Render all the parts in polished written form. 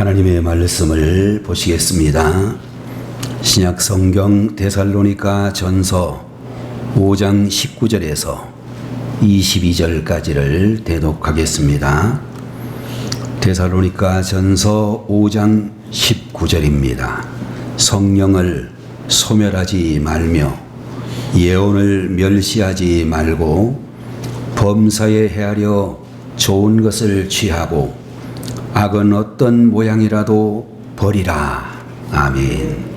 하나님의 말씀을 보시겠습니다. 신약 성경 데살로니가 전서 5장 19절에서 22절까지를 대독하겠습니다. 데살로니가 전서 5장 19절입니다. 성령을 소멸하지 말며 예언을 멸시하지 말고 범사에 헤아려 좋은 것을 취하고 악은 어떤 모양이라도 버리라. 아멘.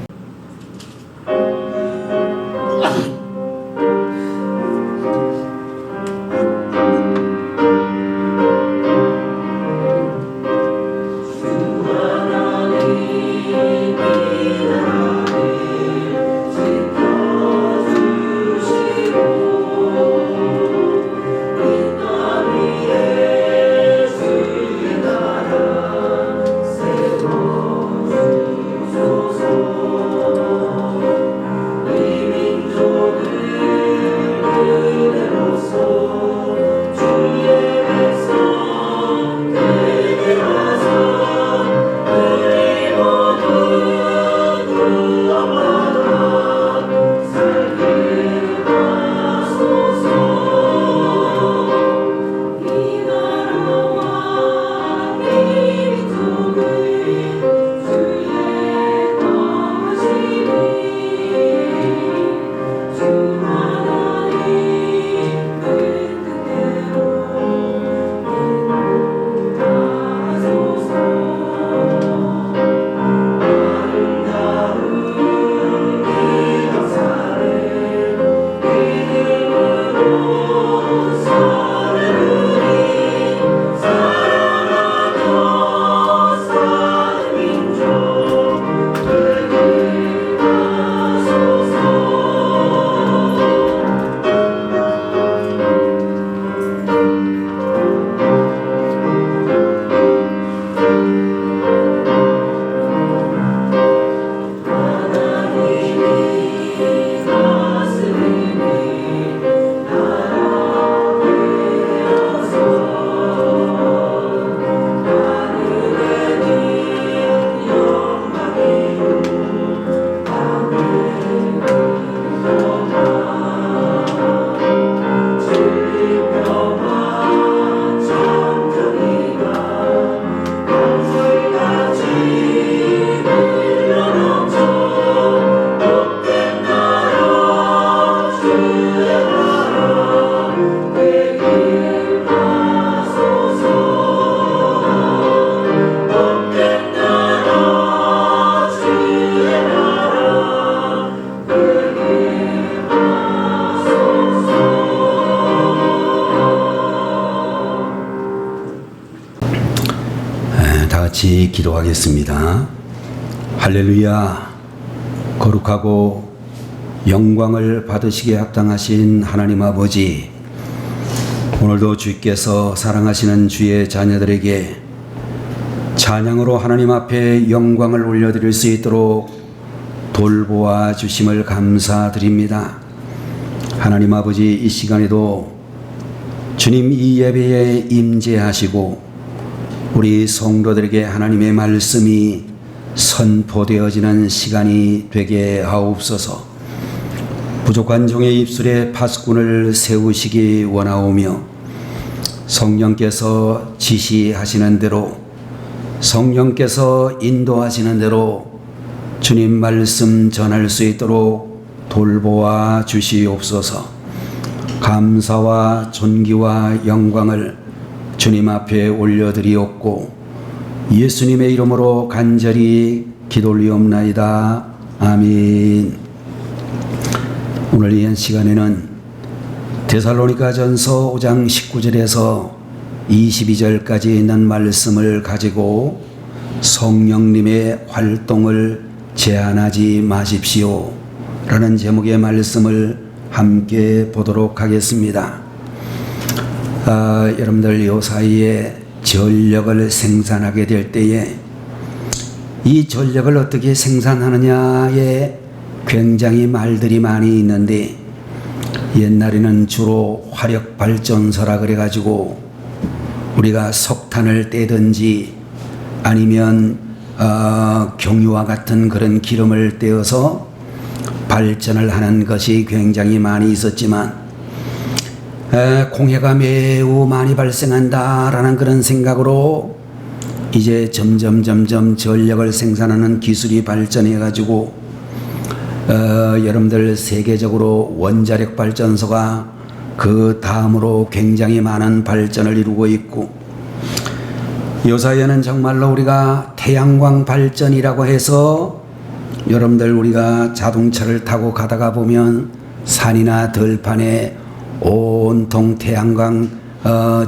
같이 기도하겠습니다. 할렐루야. 거룩하고 영광을 받으시기에 합당하신 하나님 아버지, 오늘도 주께서 사랑하시는 주의 자녀들에게 찬양으로 하나님 앞에 영광을 올려드릴 수 있도록 돌보아 주심을 감사드립니다. 하나님 아버지, 이 시간에도 주님 이 예배에 임재하시고 우리 성도들에게 하나님의 말씀이 선포되어지는 시간이 되게 하옵소서. 부족한 종의 입술에 파수꾼을 세우시기 원하오며 성령께서 지시하시는 대로, 성령께서 인도하시는 대로 주님 말씀 전할 수 있도록 돌보아 주시옵소서. 감사와 존귀와 영광을 주님 앞에 올려드리옵고 예수님의 이름으로 간절히 기도올리옵나이다. 아멘. 오늘 이 시간에는 데살로니가 전서 5장 19절에서 22절까지 있는 말씀을 가지고 성령님의 활동을 제한하지 마십시오 라는 제목의 말씀을 함께 보도록 하겠습니다. 여러분들 요 사이에 전력을 생산하게 될 때에 이 전력을 어떻게 생산하느냐에 굉장히 말들이 많이 있는데, 옛날에는 주로 화력 발전소라 그래가지고 우리가 석탄을 떼든지 아니면 경유와 같은 그런 기름을 떼어서 발전을 하는 것이 굉장히 많이 있었지만 공해가 매우 많이 발생한다라는 그런 생각으로 이제 점점 전력을 생산하는 기술이 발전해 가지고 여러분들 세계적으로 원자력 발전소가 그 다음으로 굉장히 많은 발전을 이루고 있고, 요사이에는 정말로 우리가 태양광 발전이라고 해서 여러분들 우리가 자동차를 타고 가다가 보면 산이나 들판에 온통 태양광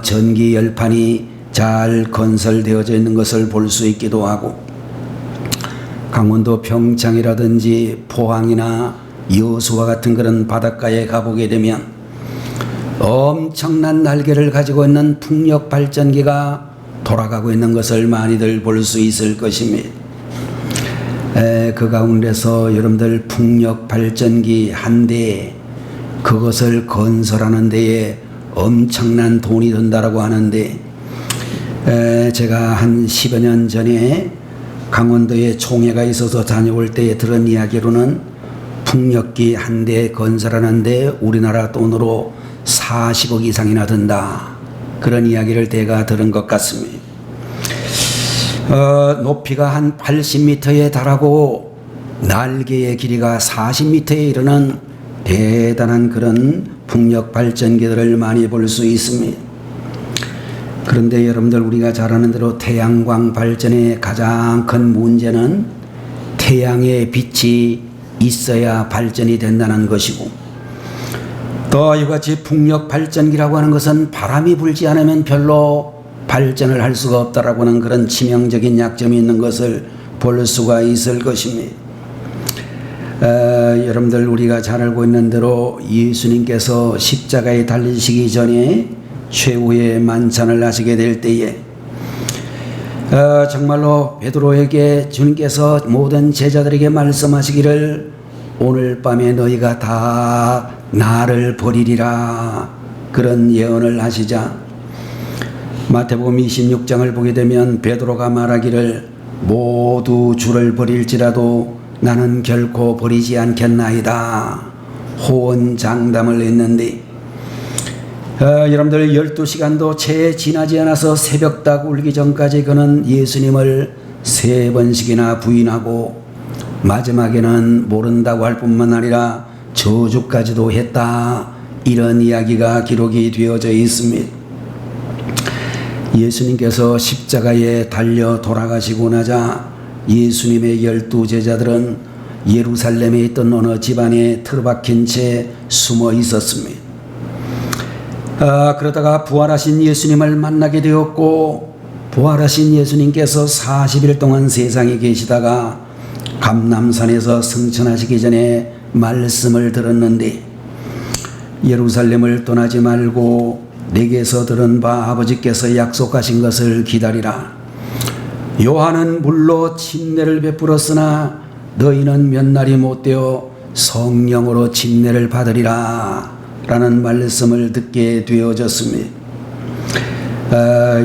전기 열판이 잘 건설되어져 있는 것을 볼 수 있기도 하고, 강원도 평창이라든지 포항이나 여수와 같은 그런 바닷가에 가보게 되면 엄청난 날개를 가지고 있는 풍력 발전기가 돌아가고 있는 것을 많이들 볼 수 있을 것입니다. 그 가운데서 여러분들 풍력 발전기 한 대에 그것을 건설하는 데에 엄청난 돈이 든다라고 하는데, 제가 한 10여 년 전에 강원도에 총회가 있어서 다녀올 때에 들은 이야기로는 풍력기 한 대 건설하는데 우리나라 돈으로 40억 이상이나 든다, 그런 이야기를 제가 들은 것 같습니다. 높이가 한 80m에 달하고 날개의 길이가 40m에 이르는 대단한 그런 풍력 발전기들을 많이 볼 수 있습니다. 그런데 여러분들 우리가 잘 아는 대로 태양광 발전의 가장 큰 문제는 태양의 빛이 있어야 발전이 된다는 것이고, 또 이같이 풍력 발전기라고 하는 것은 바람이 불지 않으면 별로 발전을 할 수가 없다라고 하는 그런 치명적인 약점이 있는 것을 볼 수가 있을 것입니다. 여러분들 우리가 잘 알고 있는 대로 예수님께서 십자가에 달리시기 전에 최후의 만찬을 하시게 될 때에 정말로 베드로에게 주님께서 모든 제자들에게 말씀하시기를 오늘 밤에 너희가 다 나를 버리리라, 그런 예언을 하시자 마태복음 26장을 보게 되면 베드로가 말하기를 모두 주를 버릴지라도 나는 결코 버리지 않겠나이다 호언장담을 했는데, 여러분들 12시간도 채 지나지 않아서 새벽딱 울기 전까지 그는 예수님을 3번씩이나 부인하고 마지막에는 모른다고 할 뿐만 아니라 저주까지도 했다, 이런 이야기가 기록이 되어져 있습니다. 예수님께서 십자가에 달려 돌아가시고 나자 예수님의 12제자들은 예루살렘에 있던 어느 집안에 틀어박힌 채 숨어 있었습니다. 그러다가 부활하신 예수님을 만나게 되었고, 부활하신 예수님께서 40일 동안 세상에 계시다가 감람산에서 승천하시기 전에 말씀을 들었는데, 예루살렘을 떠나지 말고 내게서 들은 바 아버지께서 약속하신 것을 기다리라. 요한은 물로 침례를 베풀었으나 너희는 몇 날이 못되어 성령으로 침례를 받으리라 라는 말씀을 듣게 되어졌습니다.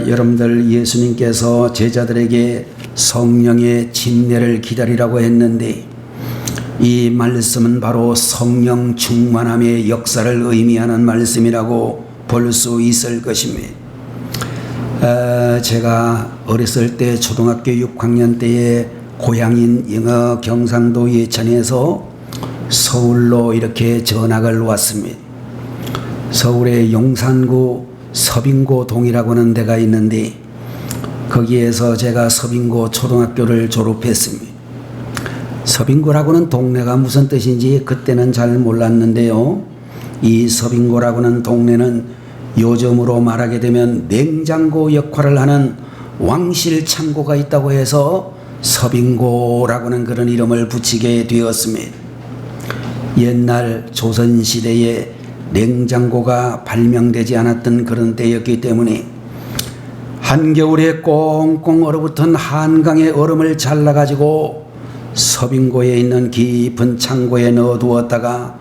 여러분들 예수님께서 제자들에게 성령의 침례를 기다리라고 했는데, 이 말씀은 바로 성령 충만함의 역사를 의미하는 말씀이라고 볼 수 있을 것입니다. 제가 어렸을 때 초등학교 6학년 때에 고향인 경상도 예천에서 서울로 이렇게 전학을 왔습니다. 서울의 용산구 서빙고 동이라고 하는 데가 있는데 거기에서 제가 서빙고 초등학교를 졸업했습니다. 서빙고라고는 동네가 무슨 뜻인지 그때는 잘 몰랐는데요, 이 서빙고라고는 동네는 요즘으로 말하게 되면 냉장고 역할을 하는 왕실 창고가 있다고 해서 서빙고라고는 그런 이름을 붙이게 되었습니다. 옛날 조선시대에 냉장고가 발명되지 않았던 그런 때였기 때문에 한겨울에 꽁꽁 얼어붙은 한강의 얼음을 잘라가지고 서빙고에 있는 깊은 창고에 넣어두었다가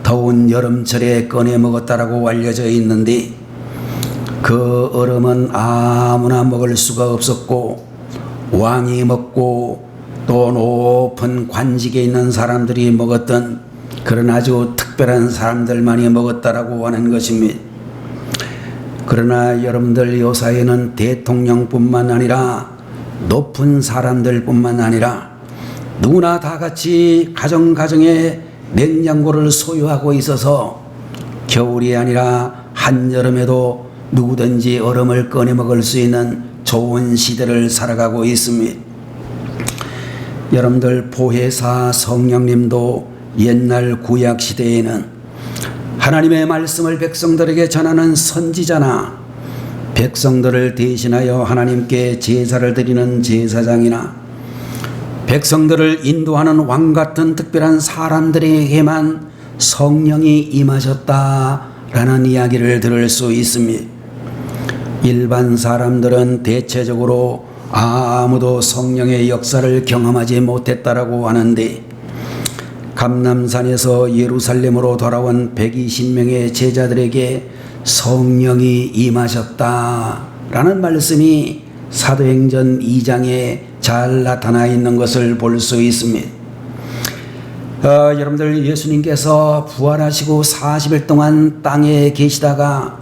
더운 여름철에 꺼내 먹었다라고 알려져 있는데, 그 얼음은 아무나 먹을 수가 없었고 왕이 먹고 또 높은 관직에 있는 사람들이 먹었던 그런 아주 특별한 사람들만이 먹었다라고 하는 것입니다. 그러나 여러분들 요사이는 대통령뿐만 아니라 높은 사람들뿐만 아니라 누구나 다 같이 가정에 냉장고를 소유하고 있어서 겨울이 아니라 한여름에도 누구든지 얼음을 꺼내 먹을 수 있는 좋은 시대를 살아가고 있습니다. 여러분들 보혜사 성령님도 옛날 구약 시대에는 하나님의 말씀을 백성들에게 전하는 선지자나 백성들을 대신하여 하나님께 제사를 드리는 제사장이나 백성들을 인도하는 왕 같은 특별한 사람들에게만 성령이 임하셨다라는 이야기를 들을 수 있습니다. 일반 사람들은 대체적으로 아무도 성령의 역사를 경험하지 못했다라고 하는데 감람산에서 예루살렘으로 돌아온 120명의 제자들에게 성령이 임하셨다라는 말씀이 사도행전 2장에 잘 나타나 있는 것을 볼 수 있습니다. 여러분들 예수님께서 부활하시고 40일 동안 땅에 계시다가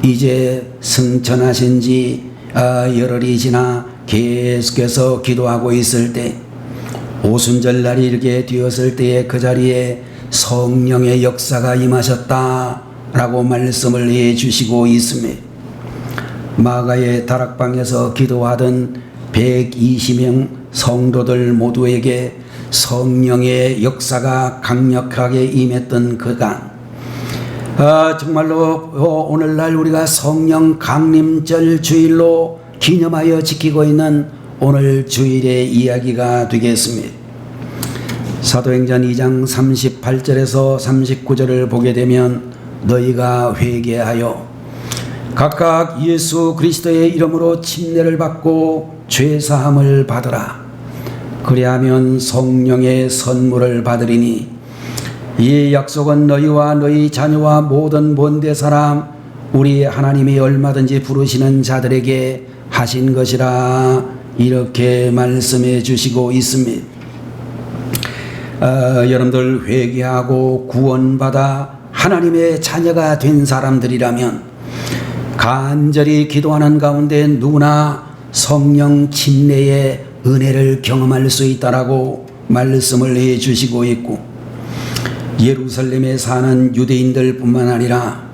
이제 승천하신 지 열흘이 지나 계속해서 기도하고 있을 때 오순절 날이 이르게 되었을 때에 그 자리에 성령의 역사가 임하셨다라고 말씀을 해주시고 있습니다. 마가의 다락방에서 기도하던 120명 성도들 모두에게 성령의 역사가 강력하게 임했던 그간 정말로 오늘날 우리가 성령 강림절 주일로 기념하여 지키고 있는 오늘 주일의 이야기가 되겠습니다. 사도행전 2장 38절에서 39절을 보게 되면 너희가 회개하여 각각 예수 그리스도의 이름으로 침례를 받고 죄사함을 받으라. 그리하면 성령의 선물을 받으리니 이 약속은 너희와 너희 자녀와 모든 먼데 사람 우리 하나님이 얼마든지 부르시는 자들에게 하신 것이라 이렇게 말씀해 주시고 있습니다. 여러분들 회개하고 구원받아 하나님의 자녀가 된 사람들이라면 간절히 기도하는 가운데 누구나 성령 침례의 은혜를 경험할 수 있다라고 말씀을 해 주시고 있고 예루살렘에 사는 유대인들 뿐만 아니라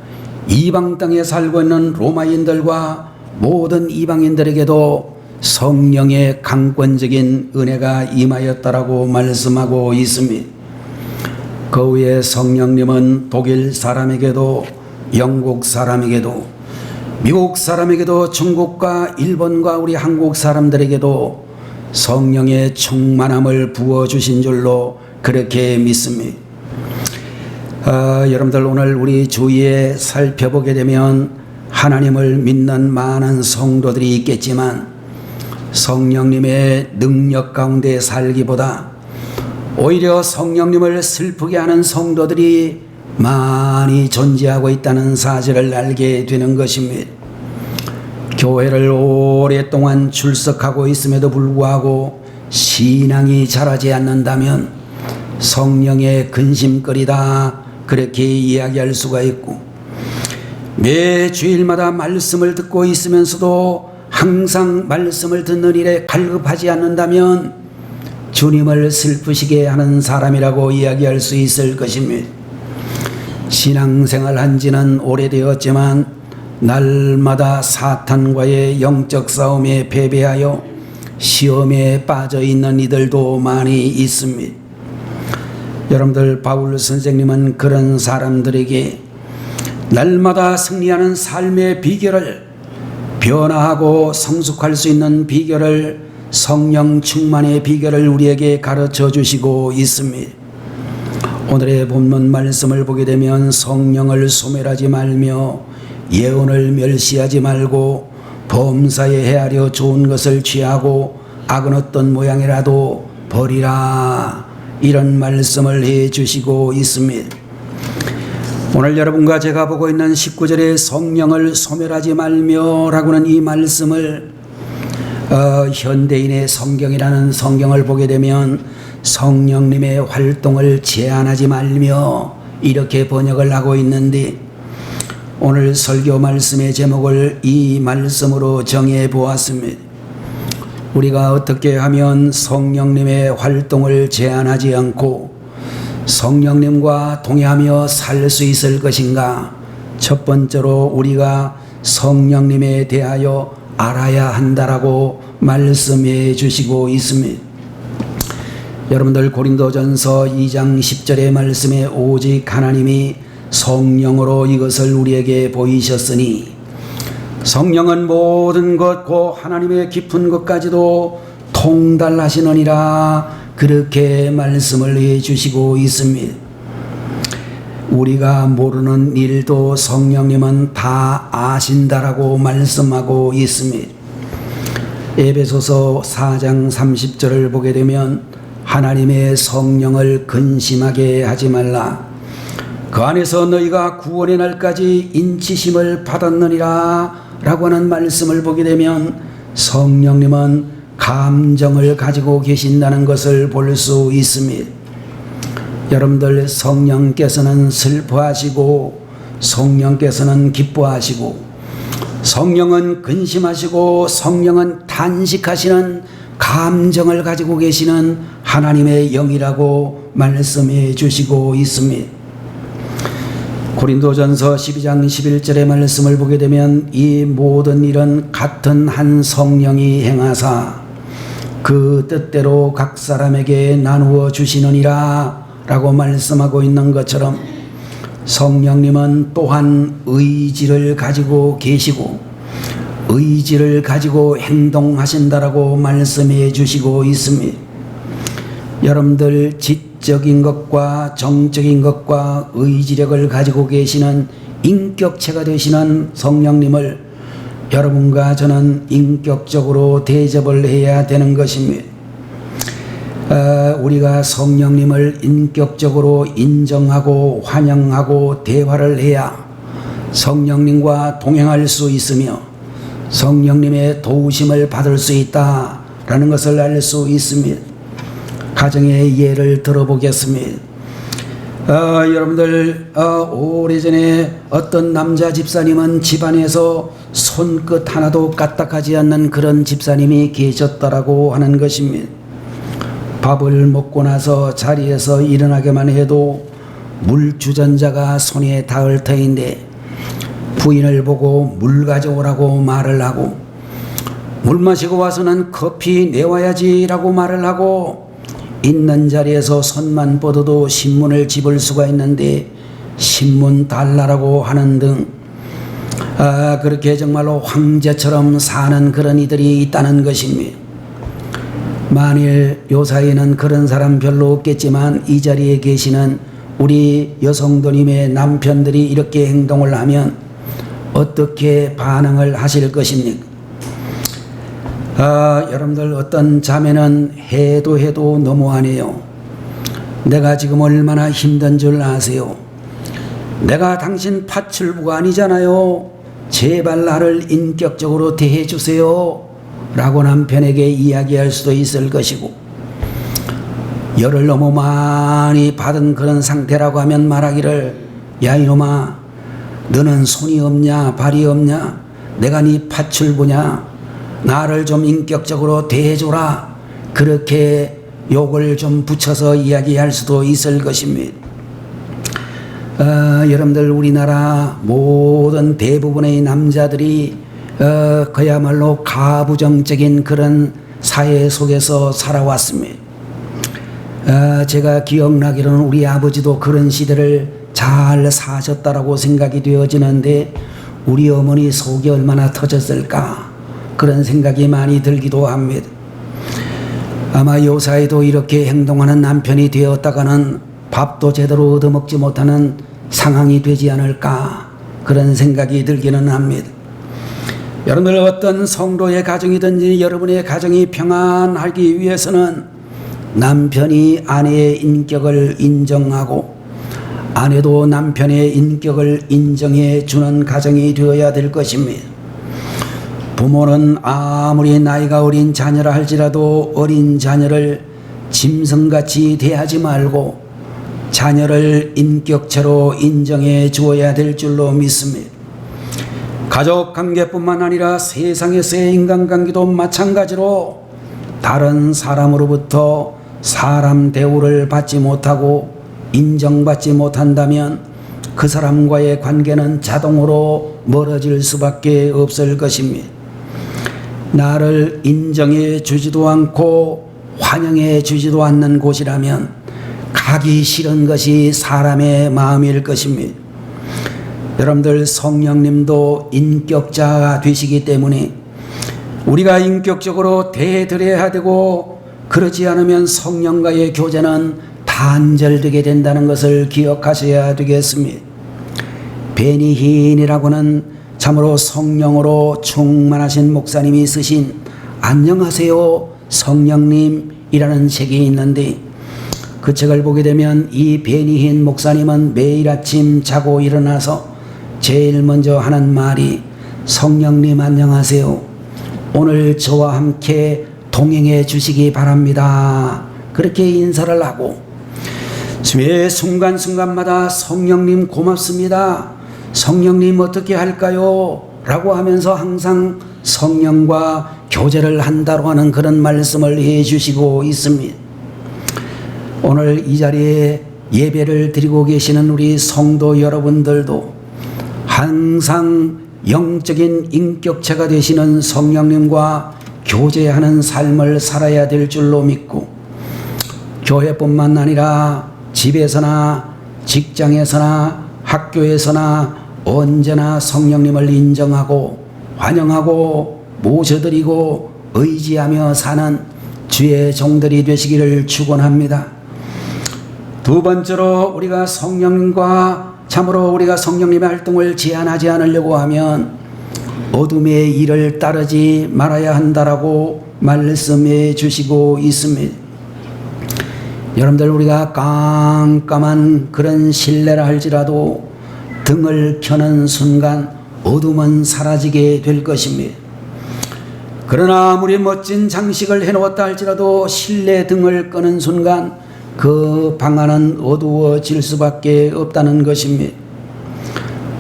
이방 땅에 살고 있는 로마인들과 모든 이방인들에게도 성령의 강권적인 은혜가 임하였다라고 말씀하고 있습니다. 그 후에 성령님은 독일 사람에게도 영국 사람에게도 미국 사람에게도 중국과 일본과 우리 한국 사람들에게도 성령의 충만함을 부어주신 줄로 그렇게 믿습니다. 여러분들 오늘 우리 주위에 살펴보게 되면 하나님을 믿는 많은 성도들이 있겠지만 성령님의 능력 가운데 살기보다 오히려 성령님을 슬프게 하는 성도들이 많이 존재하고 있다는 사실을 알게 되는 것입니다. 교회를 오랫동안 출석하고 있음에도 불구하고 신앙이 자라지 않는다면 성령의 근심거리다 그렇게 이야기할 수가 있고 매 주일마다 말씀을 듣고 있으면서도 항상 말씀을 듣는 일에 갈급하지 않는다면 주님을 슬프시게 하는 사람이라고 이야기할 수 있을 것입니다. 신앙생활 한 지는 오래되었지만 날마다 사탄과의 영적 싸움에 패배하여 시험에 빠져 있는 이들도 많이 있습니다. 여러분들 바울 선생님은 그런 사람들에게 날마다 승리하는 삶의 비결을 변화하고 성숙할 수 있는 비결을 성령 충만의 비결을 우리에게 가르쳐 주시고 있습니다. 오늘의 본문 말씀을 보게 되면 성령을 소멸하지 말며 예언을 멸시하지 말고 범사에 헤아려 좋은 것을 취하고 악은 어떤 모양이라도 버리라 이런 말씀을 해 주시고 있습니다. 오늘 여러분과 제가 보고 있는 19절의 성령을 소멸하지 말며 라고는 이 말씀을 현대인의 성경이라는 성경을 보게 되면 성령님의 활동을 제한하지 말며 이렇게 번역을 하고 있는데, 오늘 설교 말씀의 제목을 이 말씀으로 정해 보았습니다. 우리가 어떻게 하면 성령님의 활동을 제한하지 않고 성령님과 동행하며 살 수 있을 것인가? 첫 번째로 우리가 성령님에 대하여 알아야 한다라고 말씀해 주시고 있습니다. 여러분들 고린도전서 2장 10절의 말씀에 오직 하나님이 성령으로 이것을 우리에게 보이셨으니 성령은 모든 것 곧 하나님의 깊은 것까지도 통달하시느니라, 그렇게 말씀을 해 주시고 있습니다. 우리가 모르는 일도 성령님은 다 아신다라고 말씀하고 있습니다. 에베소서 4장 30절을 보게 되면 하나님의 성령을 근심하게 하지 말라, 그 안에서 너희가 구원의 날까지 인치심을 받았느니라 라고 하는 말씀을 보게 되면 성령님은 감정을 가지고 계신다는 것을 볼 수 있습니다. 여러분들, 성령께서는 슬퍼하시고 성령께서는 기뻐하시고 성령은 근심하시고 성령은 탄식하시는 감정을 가지고 계시는 하나님의 영이라고 말씀해 주시고 있습니다. 고린도전서 12장 11절의 말씀을 보게 되면 이 모든 일은 같은 한 성령이 행하사 그 뜻대로 각 사람에게 나누어 주시느니라 라고 말씀하고 있는 것처럼, 성령님은 또한 의지를 가지고 계시고 의지를 가지고 행동하신다라고 말씀해 주시고 있습니다. 여러분들, 지적인 것과 정적인 것과 의지력을 가지고 계시는 인격체가 되시는 성령님을 여러분과 저는 인격적으로 대접을 해야 되는 것입니다. 우리가 성령님을 인격적으로 인정하고 환영하고 대화를 해야 성령님과 동행할 수 있으며 성령님의 도우심을 받을 수 있다라는 것을 알 수 있습니다. 가정의 예를 들어보겠습니다. 여러분들, 오래전에 어떤 남자 집사님은 집안에서 손끝 하나도 까딱하지 않는 그런 집사님이 계셨다라고 하는 것입니다. 밥을 먹고 나서 자리에서 일어나게만 해도 물주전자가 손에 닿을 터인데 부인을 보고 물 가져오라고 말을 하고, 물 마시고 와서는 커피 내와야지 라고 말을 하고, 있는 자리에서 손만 뻗어도 신문을 집을 수가 있는데 신문 달라라고 하는 등, 그렇게 정말로 황제처럼 사는 그런 이들이 있다는 것입니다. 만일 요 사이에는 그런 사람 별로 없겠지만 이 자리에 계시는 우리 여성도님의 남편들이 이렇게 행동을 하면 어떻게 반응을 하실 것입니까? 여러분들, 어떤 자매는 해도 너무하네요. 내가 지금 얼마나 힘든 줄 아세요? 내가 당신 파출부가 아니잖아요. 제발 나를 인격적으로 대해주세요 라고 남편에게 이야기할 수도 있을 것이고, 열을 너무 많이 받은 그런 상태라고 하면 말하기를, 야 이놈아, 너는 손이 없냐 발이 없냐, 내가 네 파출부냐, 나를 좀 인격적으로 대해줘라, 그렇게 욕을 좀 붙여서 이야기할 수도 있을 것입니다. 여러분들, 우리나라 모든 대부분의 남자들이 그야말로 가부정적인 그런 사회 속에서 살아왔습니다. 제가 기억나기로는 우리 아버지도 그런 시대를 잘 사셨다라고 생각이 되어지는데 우리 어머니 속이 얼마나 터졌을까, 그런 생각이 많이 들기도 합니다. 아마 요사이도 이렇게 행동하는 남편이 되었다가는 밥도 제대로 얻어먹지 못하는 상황이 되지 않을까, 그런 생각이 들기는 합니다. 여러분들, 어떤 성도의 가정이든지 여러분의 가정이 평안하기 위해서는 남편이 아내의 인격을 인정하고 아내도 남편의 인격을 인정해 주는 가정이 되어야 될 것입니다. 부모는 아무리 나이가 어린 자녀라 할지라도 어린 자녀를 짐승같이 대하지 말고 자녀를 인격체로 인정해 주어야 될 줄로 믿습니다. 가족 관계뿐만 아니라 세상에서의 인간관계도 마찬가지로 다른 사람으로부터 사람 대우를 받지 못하고 인정받지 못한다면 그 사람과의 관계는 자동으로 멀어질 수밖에 없을 것입니다. 나를 인정해 주지도 않고 환영해 주지도 않는 곳이라면 가기 싫은 것이 사람의 마음일 것입니다. 여러분들 성령님도 인격자가 되시기 때문에 우리가 인격적으로 대해드려야 되고 그러지 않으면 성령과의 교제는 단절되게 된다는 것을 기억하셔야 되겠습니다. 베니힌이라고는 참으로 성령으로 충만하신 목사님이 쓰신 안녕하세요 성령님이라는 책이 있는데 그 책을 보게 되면 이 베니힌 목사님은 매일 아침 자고 일어나서 제일 먼저 하는 말이 성령님 안녕하세요. 오늘 저와 함께 동행해 주시기 바랍니다. 그렇게 인사를 하고 매 순간순간마다 성령님 고맙습니다. 성령님 어떻게 할까요? 라고 하면서 항상 성령과 교제를 한다고 하는 그런 말씀을 해 주시고 있습니다. 오늘 이 자리에 예배를 드리고 계시는 우리 성도 여러분들도 항상 영적인 인격체가 되시는 성령님과 교제하는 삶을 살아야 될 줄로 믿고 교회뿐만 아니라 집에서나 직장에서나 학교에서나 언제나 성령님을 인정하고 환영하고 모셔드리고 의지하며 사는 주의 종들이 되시기를 축원합니다. 두 번째로 우리가 참으로 우리가 성령님의 활동을 제한하지 않으려고 하면 어둠의 일을 따르지 말아야 한다라고 말씀해 주시고 있습니다. 여러분들 우리가 깜깜한 그런 실내라 할지라도 등을 켜는 순간 어둠은 사라지게 될 것입니다. 그러나 아무리 멋진 장식을 해놓았다 할지라도 실내 등을 끄는 순간 그 방 안은 어두워질 수밖에 없다는 것입니다.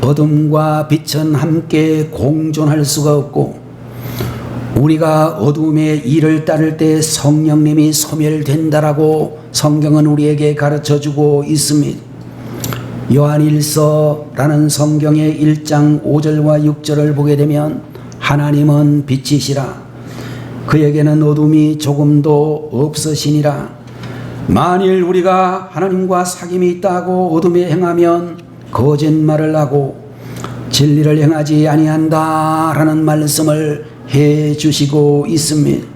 어둠과 빛은 함께 공존할 수가 없고 우리가 어둠의 일을 따를 때 성령님이 소멸된다라고 성경은 우리에게 가르쳐주고 있습니다. 요한일서라는 성경의 1장 5절과 6절을 보게 되면 하나님은 빛이시라 그에게는 어둠이 조금도 없으시니라. 만일 우리가 하나님과 사귐이 있다고 어둠에 행하면 거짓말을 하고 진리를 행하지 아니한다라는 말씀을 해 주시고 있습니다.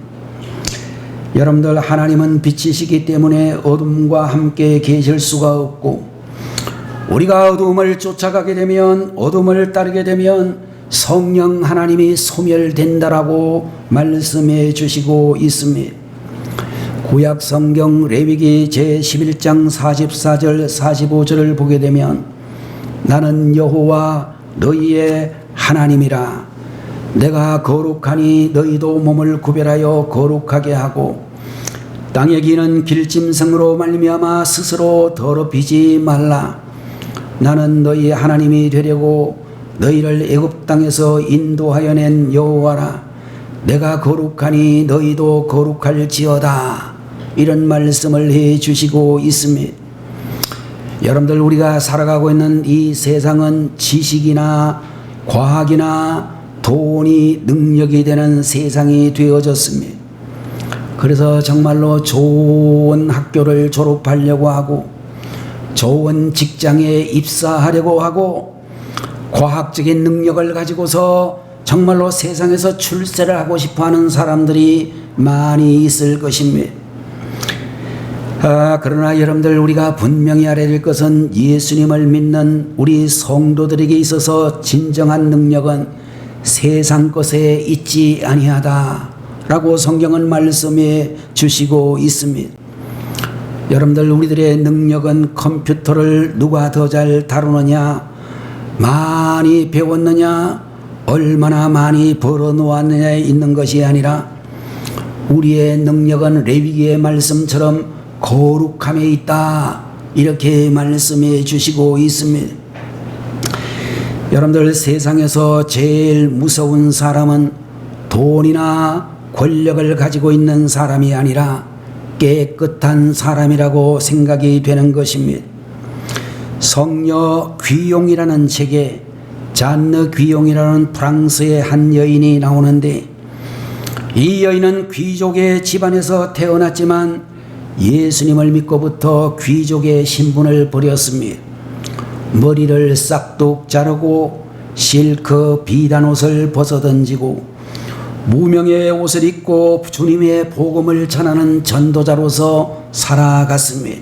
여러분들 하나님은 빛이시기 때문에 어둠과 함께 계실 수가 없고 우리가 어둠을 쫓아가게 되면 어둠을 따르게 되면 성령 하나님이 소멸된다라고 말씀해 주시고 있습니다. 구약 성경 레위기 제11장 44절 45절을 보게 되면 나는 여호와 너희의 하나님이라 내가 거룩하니 너희도 몸을 구별하여 거룩하게 하고 땅에 기는 길짐승으로 말미암아 스스로 더럽히지 말라. 나는 너희 하나님이 되려고 너희를 애굽 땅에서 인도하여 낸 여호와라. 내가 거룩하니 너희도 거룩할지어다. 이런 말씀을 해 주시고 있습니다. 여러분들 우리가 살아가고 있는 이 세상은 지식이나 과학이나 돈이 능력이 되는 세상이 되어졌습니다. 그래서 정말로 좋은 학교를 졸업하려고 하고 좋은 직장에 입사하려고 하고 과학적인 능력을 가지고서 정말로 세상에서 출세를 하고 싶어하는 사람들이 많이 있을 것입니다. 그러나 여러분들 우리가 분명히 알아야 될 것은 예수님을 믿는 우리 성도들에게 있어서 진정한 능력은 세상 것에 있지 아니하다 라고 성경은 말씀해 주시고 있습니다. 여러분들 우리들의 능력은 컴퓨터를 누가 더 잘 다루느냐, 많이 배웠느냐, 얼마나 많이 벌어놓았느냐에 있는 것이 아니라 우리의 능력은 레위기의 말씀처럼 거룩함에 있다, 이렇게 말씀해 주시고 있습니다. 여러분들, 세상에서 제일 무서운 사람은 돈이나 권력을 가지고 있는 사람이 아니라 깨끗한 사람이라고 생각이 되는 것입니다. 성녀 귀용이라는 책에 잔느 귀용이라는 프랑스의 한 여인이 나오는데, 이 여인은 귀족의 집안에서 태어났지만 예수님을 믿고부터 귀족의 신분을 버렸습니다. 머리를 싹둑 자르고 실크 비단 옷을 벗어던지고 무명의 옷을 입고 주님의 복음을 전하는 전도자로서 살아갔습니다.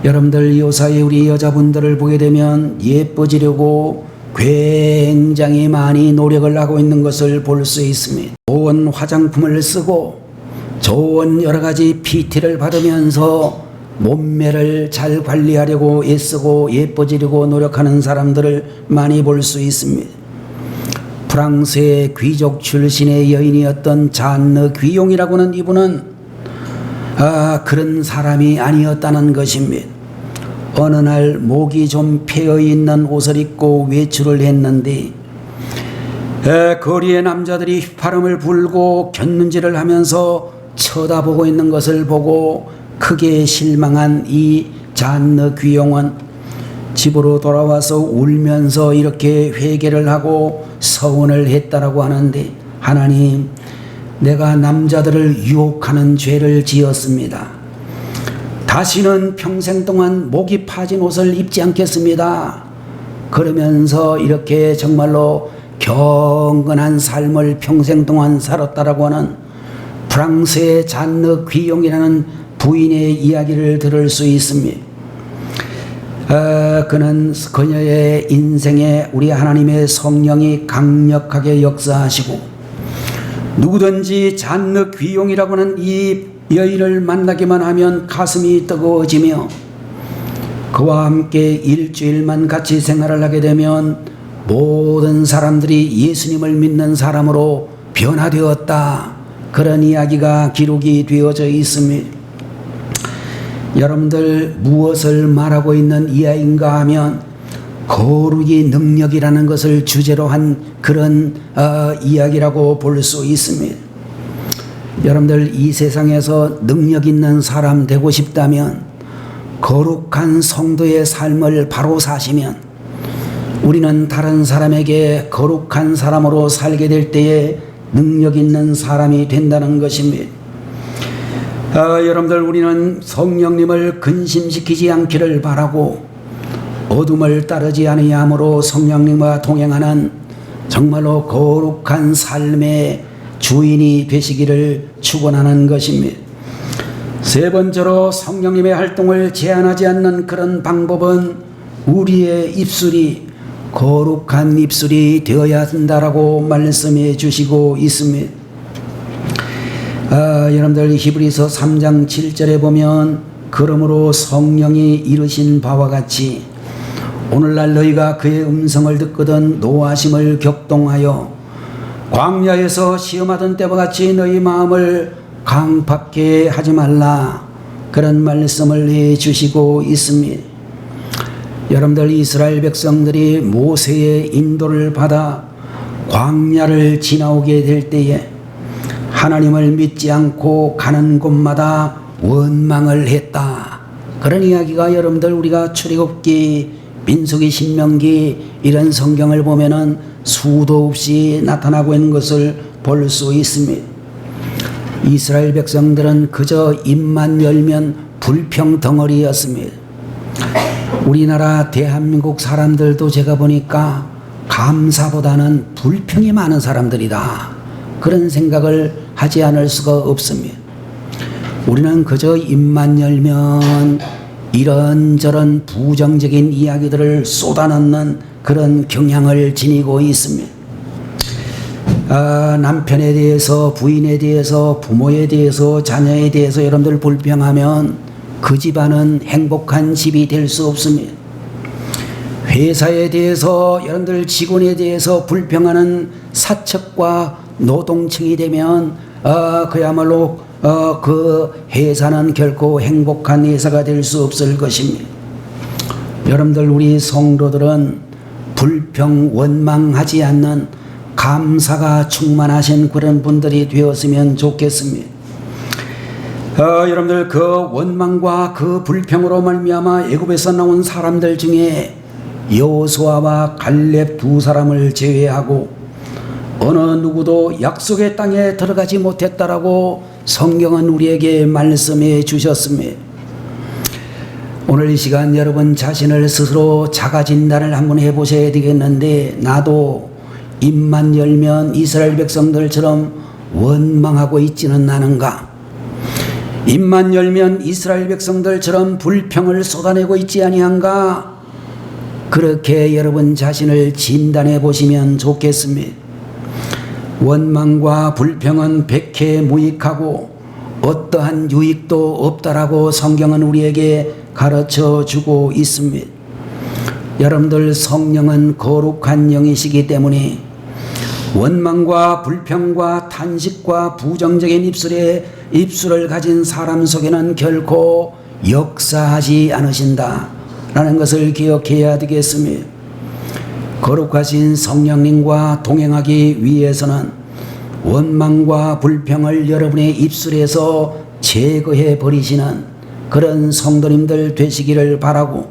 여러분들, 요사이 우리 여자분들을 보게 되면 예뻐지려고 굉장히 많이 노력을 하고 있는 것을 볼 수 있습니다. 좋은 화장품을 쓰고 좋은 여러 가지 PT를 받으면서 몸매를 잘 관리하려고 애쓰고 예뻐지려고 노력하는 사람들을 많이 볼 수 있습니다. 프랑스의 귀족 출신의 여인이었던 잔느 귀용이라고는 이분은 그런 사람이 아니었다는 것입니다. 어느 날 목이 좀 패여 있는 옷을 입고 외출을 했는데 거리의 남자들이 휘파람을 불고 곁눈질을 하면서 쳐다보고 있는 것을 보고 크게 실망한 이 잔느 귀용은 집으로 돌아와서 울면서 이렇게 회개를 하고 서원을 했다라고 하는데, 하나님, 내가 남자들을 유혹하는 죄를 지었습니다. 다시는 평생 동안 목이 파진 옷을 입지 않겠습니다. 그러면서 이렇게 정말로 경건한 삶을 평생 동안 살았다라고 하는 프랑스의 잔느 귀용이라는 부인의 이야기를 들을 수 있습니다. 그는 그녀의 인생에 우리 하나님의 성령이 강력하게 역사하시고, 누구든지 잔느 귀용이라고 하는 이 여인을 만나기만 하면 가슴이 뜨거워지며, 그와 함께 일주일만 같이 생활을 하게 되면 모든 사람들이 예수님을 믿는 사람으로 변화되었다, 그런 이야기가 기록이 되어져 있습니다. 여러분들, 무엇을 말하고 있는 이야기인가 하면 거룩이 능력이라는 것을 주제로 한 그런 이야기라고 볼 수 있습니다. 여러분들, 이 세상에서 능력 있는 사람 되고 싶다면, 거룩한 성도의 삶을 바로 사시면 우리는 다른 사람에게 거룩한 사람으로 살게 될 때에 능력 있는 사람이 된다는 것입니다. 여러분들, 우리는 성령님을 근심시키지 않기를 바라고 어둠을 따르지 아니함으로 성령님과 동행하는 정말로 거룩한 삶의 주인이 되시기를 축원하는 것입니다. 세 번째로, 성령님의 활동을 제한하지 않는 그런 방법은 우리의 입술이 거룩한 입술이 되어야 한다라고 말씀해 주시고 있습니다. 여러분들, 히브리서 3장 7절에 보면, 그러므로 성령이 이르신 바와 같이 오늘날 너희가 그의 음성을 듣거든 노하심을 격동하여 광야에서 시험하던 때와 같이 너희 마음을 강팍게 하지 말라, 그런 말씀을 해 주시고 있습니다. 여러분들, 이스라엘 백성들이 모세의 인도를 받아 광야를 지나오게 될 때에 하나님을 믿지 않고 가는 곳마다 원망을 했다, 그런 이야기가 여러분들, 우리가 출애굽기, 민수기, 신명기 이런 성경을 보면은 수도 없이 나타나고 있는 것을 볼 수 있습니다. 이스라엘 백성들은 그저 입만 열면 불평 덩어리였습니다. 우리나라 대한민국 사람들도 제가 보니까 감사보다는 불평이 많은 사람들이다, 그런 생각을 하지 않을 수가 없습니다. 우리는 그저 입만 열면 이런저런 부정적인 이야기들을 쏟아넣는 그런 경향을 지니고 있습니다. 남편에 대해서, 부인에 대해서, 부모에 대해서, 자녀에 대해서 여러분들 불평하면 그 집안은 행복한 집이 될 수 없습니다. 회사에 대해서 여러분들 직원에 대해서 불평하는 사측과 노동층이 되면 그야말로 그 회사는 결코 행복한 회사가 될 수 없을 것입니다. 여러분들 우리 성도들은 불평 원망하지 않는 감사가 충만하신 그런 분들이 되었으면 좋겠습니다. 여러분들 그 원망과 그 불평으로 말미암아 애굽에서 나온 사람들 중에 여호수아와 갈렙 두 사람을 제외하고 어느 누구도 약속의 땅에 들어가지 못했다라고 성경은 우리에게 말씀해 주셨습니다. 오늘 이 시간 여러분 자신을 스스로 자가 진단을 한번 해보셔야 되겠는데, 나도 입만 열면 이스라엘 백성들처럼 원망하고 있지는 않은가? 입만 열면 이스라엘 백성들처럼 불평을 쏟아내고 있지 아니한가? 그렇게 여러분 자신을 진단해 보시면 좋겠습니다. 원망과 불평은 백해무익하고 어떠한 유익도 없다라고 성경은 우리에게 가르쳐 주고 있습니다. 여러분들 성령은 거룩한 영이시기 때문에 원망과 불평과 탄식과 부정적인 입술을 가진 사람 속에는 결코 역사하지 않으신다라는 것을 기억해야 되겠습니다. 거룩하신 성령님과 동행하기 위해서는 원망과 불평을 여러분의 입술에서 제거해 버리시는 그런 성도님들 되시기를 바라고,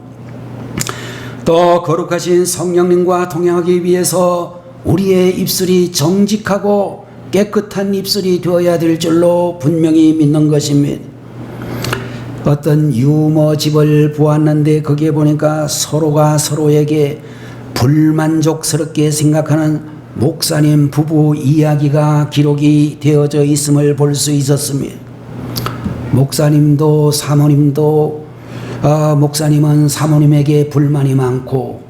또 거룩하신 성령님과 동행하기 위해서 우리의 입술이 정직하고 깨끗한 입술이 되어야 될 줄로 분명히 믿는 것입니다. 어떤 유머집을 보았는데 거기에 보니까 서로가 서로에게 불만족스럽게 생각하는 목사님 부부 이야기가 기록이 되어져 있음을 볼 수 있었습니다. 목사님도 사모님도 목사님은 사모님에게 불만이 많고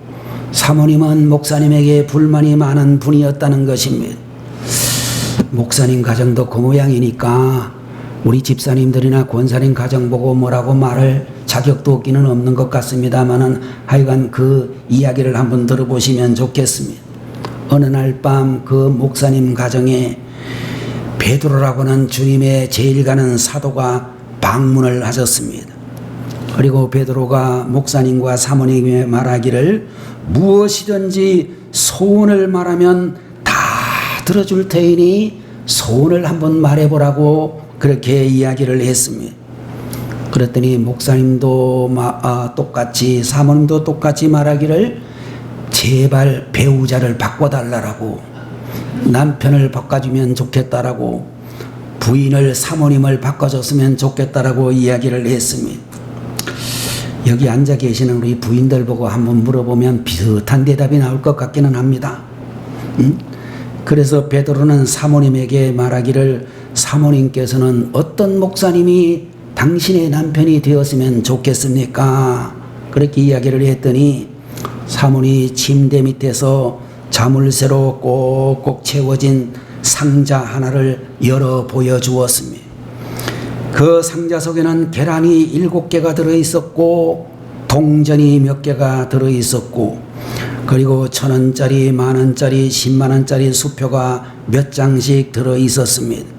사모님은 목사님에게 불만이 많은 분이었다는 것입니다. 목사님 가정도 그 모양이니까 우리 집사님들이나 권사님 가정 보고 뭐라고 말할 자격도 없기는 없는 것 같습니다만은 하여간 그 이야기를 한번 들어보시면 좋겠습니다. 어느 날 밤 그 목사님 가정에 베드로라고는 주님의 제일 가는 사도가 방문을 하셨습니다. 그리고 베드로가 목사님과 사모님의 말하기를 무엇이든지 소원을 말하면 다 들어줄 테니 소원을 한번 말해보라고 그렇게 이야기를 했습니다. 그랬더니 목사님도 똑같이 사모님도 똑같이 말하기를 제발 배우자를 바꿔달라고, 남편을 바꿔주면 좋겠다라고, 부인을 사모님을 바꿔줬으면 좋겠다라고 이야기를 했습니다. 여기 앉아 계시는 우리 부인들 보고 한번 물어보면 비슷한 대답이 나올 것 같기는 합니다. 그래서 베드로는 사모님에게 말하기를 사모님께서는 어떤 목사님이 당신의 남편이 되었으면 좋겠습니까? 그렇게 이야기를 했더니 사모님이 침대 밑에서 자물쇠로 꼭꼭 채워진 상자 하나를 열어 보여주었습니다. 그 상자 속에는 계란이 7개가 들어있었고 동전이 몇 개가 들어있었고 그리고 1,000원짜리, 만원짜리, 10만원짜리 수표가 몇 장씩 들어있었습니다.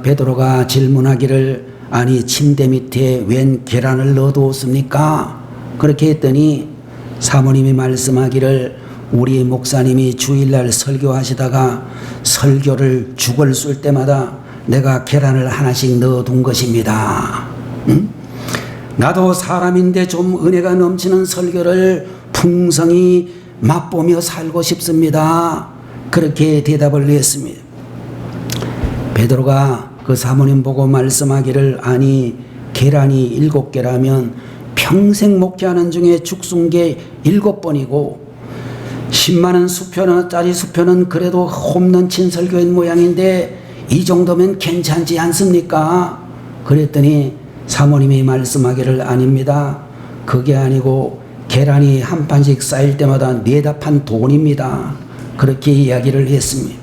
베드로가 질문하기를 아니 침대 밑에 웬 계란을 넣어두었습니까? 그렇게 했더니 사모님이 말씀하기를 우리 목사님이 주일날 설교하시다가 설교를 죽을 쏠 때마다 내가 계란을 하나씩 넣어둔 것입니다. 나도 사람인데 좀 은혜가 넘치는 설교를 풍성히 맛보며 살고 싶습니다. 그렇게 대답을 했습니다. 베드로가 그 사모님 보고 말씀하기를 아니 계란이 7개라면 평생 목회하는 중에 죽순 게 7번이고 10만원 수표짜리 수표는 그래도 홈런 친 설교인 모양인데 이 정도면 괜찮지 않습니까? 그랬더니 사모님이 말씀하기를 아닙니다. 그게 아니고 계란이 한 판씩 쌓일 때마다 4판 돈입니다. 그렇게 이야기를 했습니다.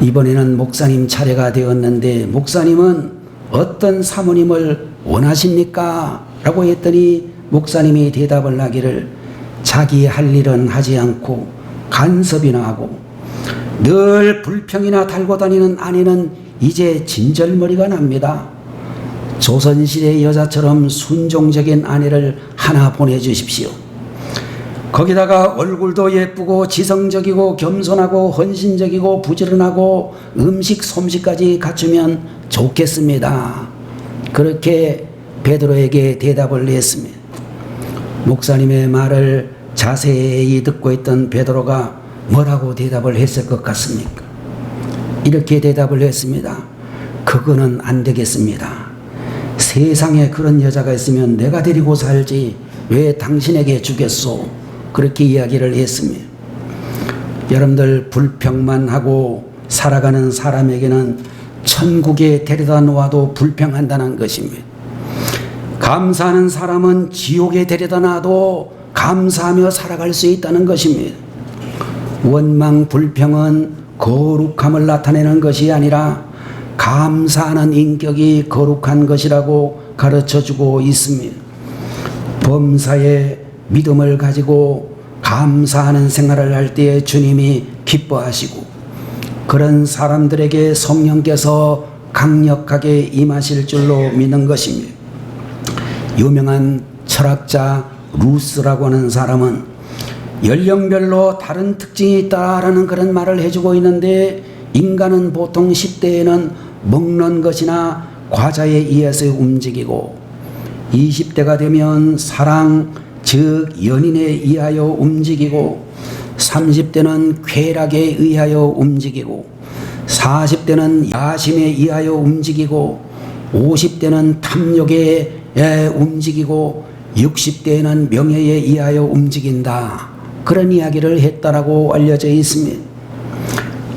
이번에는 목사님 차례가 되었는데 목사님은 어떤 사모님을 원하십니까? 라고 했더니 목사님이 대답을 하기를 자기 할 일은 하지 않고 간섭이나 하고 늘 불평이나 달고 다니는 아내는 이제 진절머리가 납니다. 조선시대 여자처럼 순종적인 아내를 하나 보내주십시오. 거기다가 얼굴도 예쁘고 지성적이고 겸손하고 헌신적이고 부지런하고 음식 솜씨까지 갖추면 좋겠습니다. 그렇게 베드로에게 대답을 했습니다. 목사님의 말을 자세히 듣고 있던 베드로가 뭐라고 대답을 했을 것 같습니까? 이렇게 대답을 했습니다. 그거는 안 되겠습니다. 세상에 그런 여자가 있으면 내가 데리고 살지 왜 당신에게 주겠소? 그렇게 이야기를 했습니다. 여러분들 불평만 하고 살아가는 사람에게는 천국에 데려다 놓아도 불평한다는 것입니다. 감사하는 사람은 지옥에 데려다 놔도 감사하며 살아갈 수 있다는 것입니다. 원망 불평은 거룩함을 나타내는 것이 아니라 감사하는 인격이 거룩한 것이라고 가르쳐주고 있습니다. 범사에 믿음을 가지고 감사하는 생활을 할 때 주님이 기뻐하시고 그런 사람들에게 성령께서 강력하게 임하실 줄로 믿는 것입니다. 유명한 철학자 루스라고 하는 사람은 연령별로 다른 특징이 있다라는 그런 말을 해주고 있는데 인간은 보통 10대에는 먹는 것이나 과자에 의해서 움직이고 20대가 되면 사랑 즉 연인에 의하여 움직이고 30대는 쾌락에 의하여 움직이고 40대는 야심에 의하여 움직이고 50대는 탐욕에 움직이고 60대에는 명예에 의하여 움직인다. 그런 이야기를 했다라고 알려져 있습니다.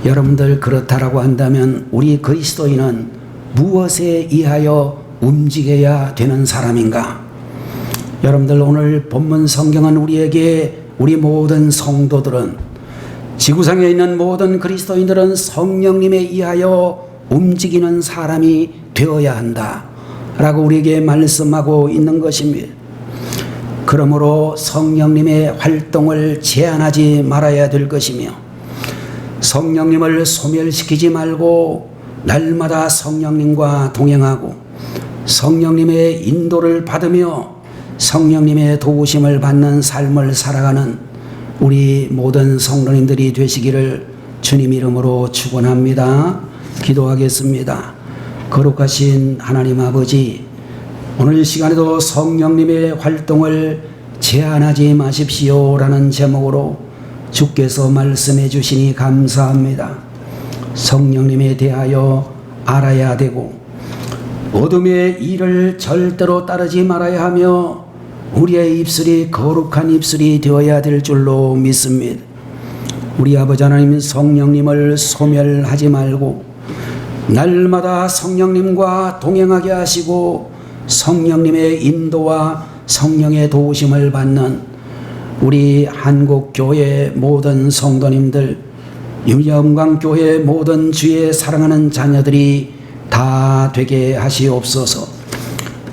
여러분들 그렇다라고 한다면 우리 그리스도인은 무엇에 의하여 움직여야 되는 사람인가? 여러분들 오늘 본문 성경은 우리에게 우리 모든 성도들은 지구상에 있는 모든 그리스도인들은 성령님에 의하여 움직이는 사람이 되어야 한다 라고 우리에게 말씀하고 있는 것입니다. 그러므로 성령님의 활동을 제한하지 말아야 될 것이며 성령님을 소멸시키지 말고 날마다 성령님과 동행하고 성령님의 인도를 받으며 성령님의 도우심을 받는 삶을 살아가는 우리 모든 성도님들이 되시기를 주님 이름으로 축원합니다. 기도하겠습니다. 거룩하신 하나님 아버지, 오늘 시간에도 성령님의 활동을 제한하지 마십시오라는 제목으로 주께서 말씀해 주시니 감사합니다. 성령님에 대하여 알아야 되고 어둠의 일을 절대로 따르지 말아야 하며 우리의 입술이 거룩한 입술이 되어야 될 줄로 믿습니다. 우리 아버지 하나님 성령님을 소멸하지 말고 날마다 성령님과 동행하게 하시고 성령님의 인도와 성령의 도우심을 받는 우리 한국교회 모든 성도님들, 영광교회 모든 주의 사랑하는 자녀들이 다 되게 하시옵소서.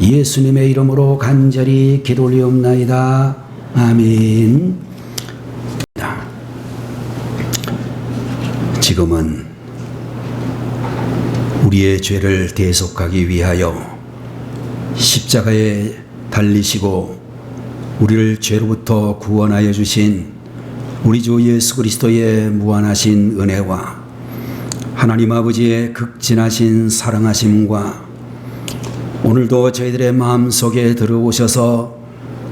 예수님의 이름으로 간절히 기도 올리옵나이다. 아멘. 지금은 우리의 죄를 대속하기 위하여 십자가에 달리시고 우리를 죄로부터 구원하여 주신 우리 주 예수 그리스도의 무한하신 은혜와 하나님 아버지의 극진하신 사랑하심과 오늘도 저희들의 마음속에 들어오셔서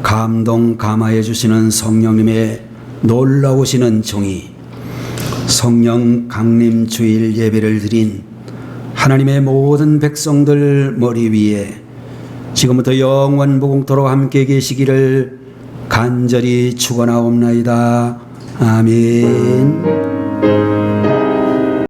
감동 감화해 주시는 성령님의 놀라우시는 종이 성령 강림 주일 예배를 드린 하나님의 모든 백성들 머리 위에 지금부터 영원 무궁토록 함께 계시기를 간절히 축원하옵나이다. 아멘.